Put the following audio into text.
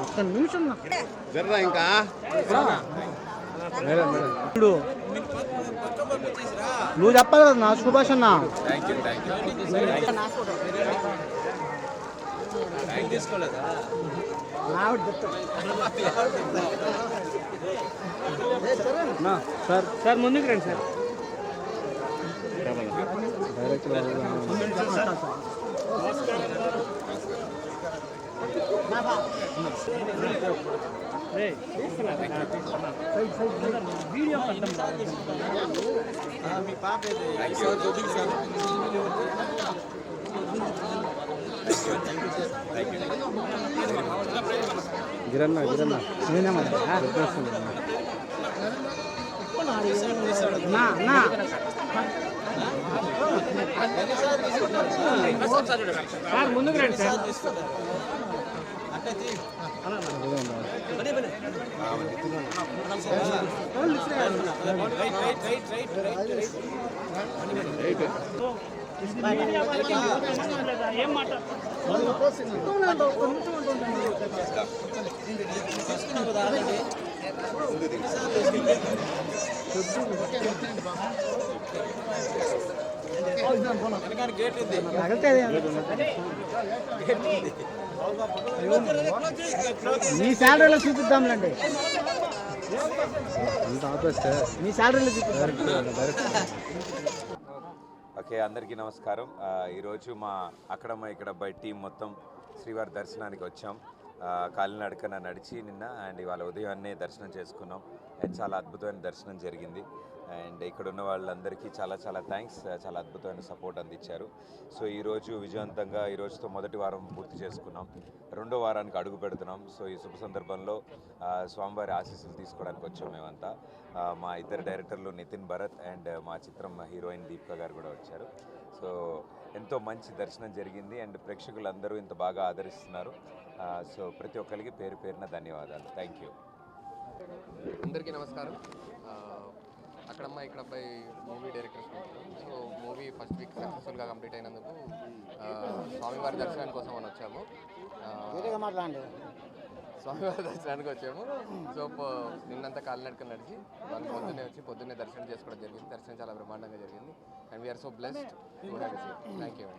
ఒక్క నిమిషం జర్రా ఇంకా నువ్వు చెప్పాలి కదా నా సుభాష్ అన్న. సార్ సార్ ముందుకు రండి సార్. వీడియో గిరన్నా గిరన్నా సార్ ముందుకు రండి సార్. ఏం మాట మీ శాలరీలో చూపిద్దాంలేండి. మీ శాలరీలో చూపిద్దాం. ఓకే, అందరికీ నమస్కారం. ఈరోజు మా అక్కడమ్మ ఇక్కడ బై టీం మొత్తం శ్రీవారి దర్శనానికి వచ్చాం. కాలినడకన నడిచి నిన్న అండ్ ఇవాళ ఉదయాన్నే దర్శనం చేసుకున్నాం. అండ్ చాలా అద్భుతమైన దర్శనం జరిగింది. అండ్ ఇక్కడ ఉన్న వాళ్ళందరికీ చాలా చాలా థ్యాంక్స్. చాలా అద్భుతమైన సపోర్ట్ అందించారు. సో ఈరోజు విజయవంతంగా ఈరోజుతో మొదటి వారం పూర్తి చేసుకున్నాం. రెండో వారానికి అడుగు పెడుతున్నాం. సో ఈ శుభ సందర్భంలో స్వామివారి ఆశీస్సులు తీసుకోవడానికి వచ్చాం మేమంతా. మా ఇద్దరు డైరెక్టర్లు నితిన్ భరత్ అండ్ మా చిత్రం హీరోయిన్ దీపిక గారు కూడా వచ్చారు. సో ఎంతో మంచి దర్శనం జరిగింది అండ్ ప్రేక్షకులందరూ ఇంత బాగా ఆదరిస్తున్నారు. సో ప్రతి ఒక్కరికి పేరు పేరున ధన్యవాదాలు. Thank you. అందరికీ నమస్కారం. అక్కడమ్మ ఇక్కడ అబ్బాయి movie directors. So movie first week సక్సెస్ఫుల్గా కంప్లీట్ అయినందుకు స్వామివారి దర్శనానికి కోసం అని వచ్చాము. స్వామివారి దర్శనానికి వచ్చాము. సో నిన్నంతా కాలినడక నడిచి వాళ్ళు పొద్దున్నే దర్శనం చేసుకోవడం జరిగింది. దర్శనం చాలా బ్రహ్మాండంగా జరిగింది. And we are so blessed. Thank you.